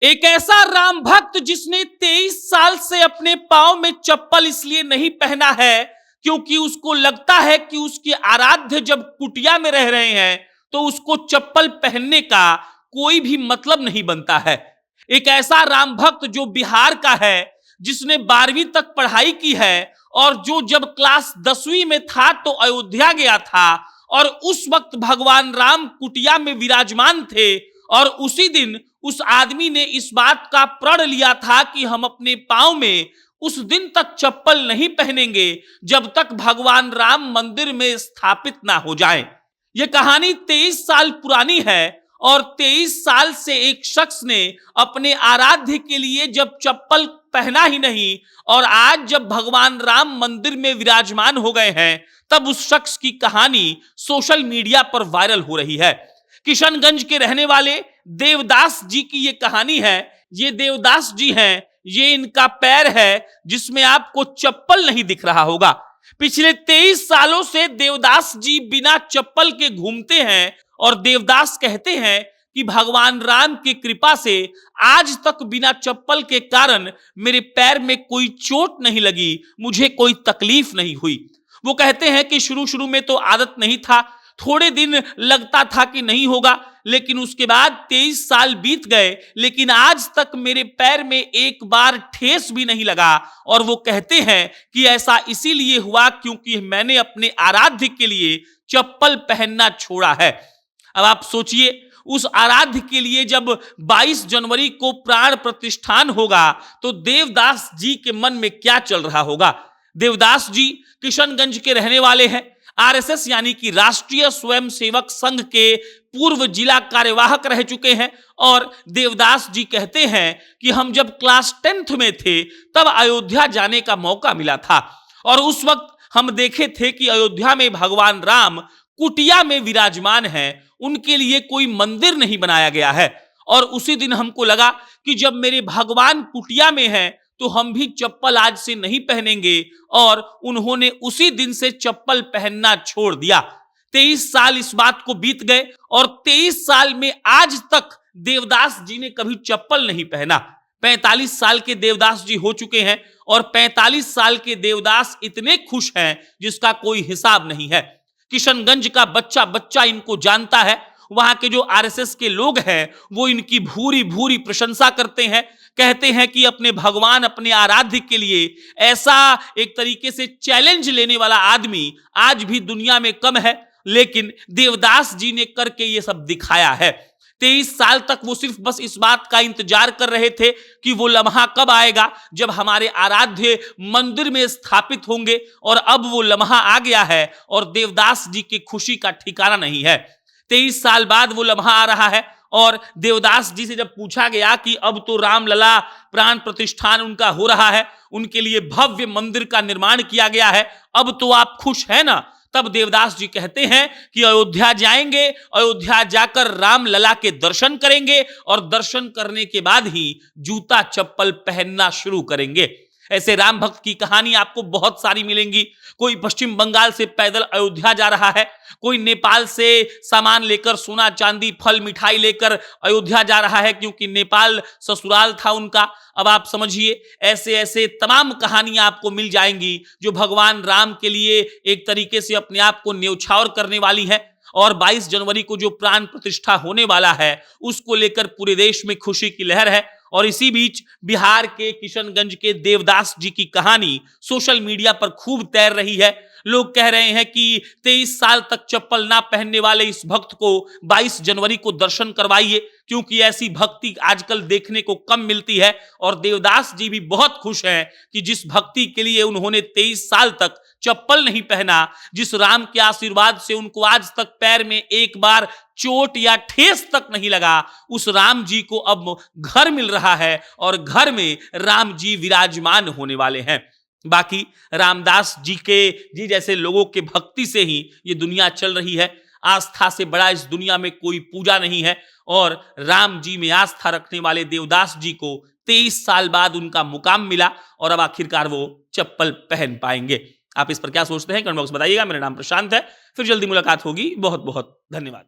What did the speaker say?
एक ऐसा राम भक्त जिसने 23 साल से अपने पांव में चप्पल इसलिए नहीं पहना है क्योंकि उसको लगता है कि उसके आराध्य जब कुटिया में रह रहे हैं तो उसको चप्पल पहनने का कोई भी मतलब नहीं बनता है। एक ऐसा राम भक्त जो बिहार का है, जिसने 12वीं तक पढ़ाई की है और जो जब क्लास 10वीं में था तो अयोध्या गया था और उस वक्त भगवान राम कुटिया में विराजमान थे और उसी दिन उस आदमी ने इस बात का प्रण लिया था कि हम अपने पांव में उस दिन तक चप्पल नहीं पहनेंगे जब तक भगवान राम मंदिर में स्थापित ना हो जाएं। यह कहानी 23 साल पुरानी है और 23 साल से एक शख्स ने अपने आराध्य के लिए जब चप्पल पहना ही नहीं और आज जब भगवान राम मंदिर में विराजमान हो गए हैं तब उस शख्स की कहानी सोशल मीडिया पर वायरल हो रही है। किशनगंज के रहने वाले देवदास जी की ये कहानी है। ये देवदास जी हैं, ये इनका पैर है जिसमें आपको चप्पल नहीं दिख रहा होगा। पिछले 23 सालों से देवदास जी बिना चप्पल के घूमते हैं और देवदास कहते हैं कि भगवान राम की कृपा से आज तक बिना चप्पल के कारण मेरे पैर में कोई चोट नहीं लगी, मुझे कोई तकलीफ नहीं हुई। वो कहते हैं कि शुरू शुरू में तो आदत नहीं था, थोड़े दिन लगता था कि नहीं होगा, लेकिन उसके बाद 23 साल बीत गए लेकिन आज तक मेरे पैर में एक बार ठेस भी नहीं लगा। और वो कहते हैं कि ऐसा इसीलिए हुआ क्योंकि मैंने अपने आराध्य के लिए चप्पल पहनना छोड़ा है। अब आप सोचिए, उस आराध्य के लिए जब 22 जनवरी को प्राण प्रतिष्ठान होगा तो देवदास जी के मन में क्या चल रहा होगा। देवदास जी किशनगंज के रहने वाले हैं। आरएसएस यानी कि राष्ट्रीय स्वयंसेवक संघ के पूर्व जिला कार्यवाहक रह चुके हैं और देवदास जी कहते हैं कि हम जब क्लास 10th में थे तब अयोध्या जाने का मौका मिला था और उस वक्त हम देखे थे कि अयोध्या में भगवान राम कुटिया में विराजमान हैं, उनके लिए कोई मंदिर नहीं बनाया गया है। और उसी दिन हमको लगा कि जब मेरे भगवान कुटिया में हैं तो हम भी चप्पल आज से नहीं पहनेंगे और उन्होंने उसी दिन से चप्पल पहनना छोड़ दिया। 23 साल इस बात को बीत गए और 23 साल में आज तक देवदास जी ने कभी चप्पल नहीं पहना। 45 साल के देवदास जी हो चुके हैं और 45 साल के देवदास इतने खुश हैं जिसका कोई हिसाब नहीं है। किशनगंज का बच्चा बच्चा इनको जानता है। वहां के जो आरएसएस के लोग हैं वो इनकी भूरी भूरी प्रशंसा करते हैं, कहते हैं कि अपने भगवान अपने आराध्य के लिए ऐसा एक तरीके से चैलेंज लेने वाला आदमी आज भी दुनिया में कम है, लेकिन देवदास जी ने करके ये सब दिखाया है। 23 साल तक वो सिर्फ बस इस बात का इंतजार कर रहे थे कि वो लम्हा कब आएगा जब हमारे आराध्य मंदिर में स्थापित होंगे और अब वो लम्हा आ गया है और देवदास जी की खुशी का ठिकाना नहीं है। 23 साल बाद वो लम्हा आ रहा है और देवदास जी से जब पूछा गया कि अब तो रामलला प्राण प्रतिष्ठान उनका हो रहा है, उनके लिए भव्य मंदिर का निर्माण किया गया है, अब तो आप खुश हैं ना? तब देवदास जी कहते हैं कि अयोध्या जाएंगे, अयोध्या जाकर रामलला के दर्शन करेंगे और दर्शन करने के बाद ही जूता चप्पल पहनना शुरू करेंगे। ऐसे राम भक्त की कहानी आपको बहुत सारी मिलेंगी। कोई पश्चिम बंगाल से पैदल अयोध्या जा रहा है, कोई नेपाल से सामान लेकर सोना चांदी फल मिठाई लेकर अयोध्या जा रहा है क्योंकि नेपाल ससुराल था उनका। अब आप समझिए, ऐसे ऐसे तमाम कहानियां आपको मिल जाएंगी जो भगवान राम के लिए एक तरीके से अपने आप को न्यौछावर करने वाली है। और 22 जनवरी को जो प्राण प्रतिष्ठा होने वाला है उसको लेकर पूरे देश में खुशी की लहर है। और इसी बीच बिहार के किशनगंज के देवदास जी की कहानी सोशल मीडिया पर खूब तैर रही है। लोग कह रहे हैं कि 23 साल तक चप्पल ना पहनने वाले इस भक्त को 22 जनवरी को दर्शन करवाइए, क्योंकि ऐसी भक्ति आजकल देखने को कम मिलती है। और देवदास जी भी बहुत खुश हैं कि जिस भक्ति के लिए उन्होंने 23 साल तक चप्पल नहीं पहना, जिस राम के आशीर्वाद से उनको आज तक पैर में एक बार चोट या ठेस तक नहीं लगा, उस राम जी को अब घर मिल रहा है और घर में राम जी विराजमान होने वाले हैं। बाकी रामदास जी जैसे लोगों के भक्ति से ही ये दुनिया चल रही है। आस्था से बड़ा इस दुनिया में कोई पूजा नहीं है और राम जी में आस्था रखने वाले देवदास जी को 23 साल बाद उनका मुकाम मिला और अब आखिरकार वो चप्पल पहन पाएंगे। आप इस पर क्या सोचते हैं कमेंट बॉक्स में बताइएगा। मेरा नाम प्रशांत है, फिर जल्दी मुलाकात होगी। बहुत बहुत धन्यवाद।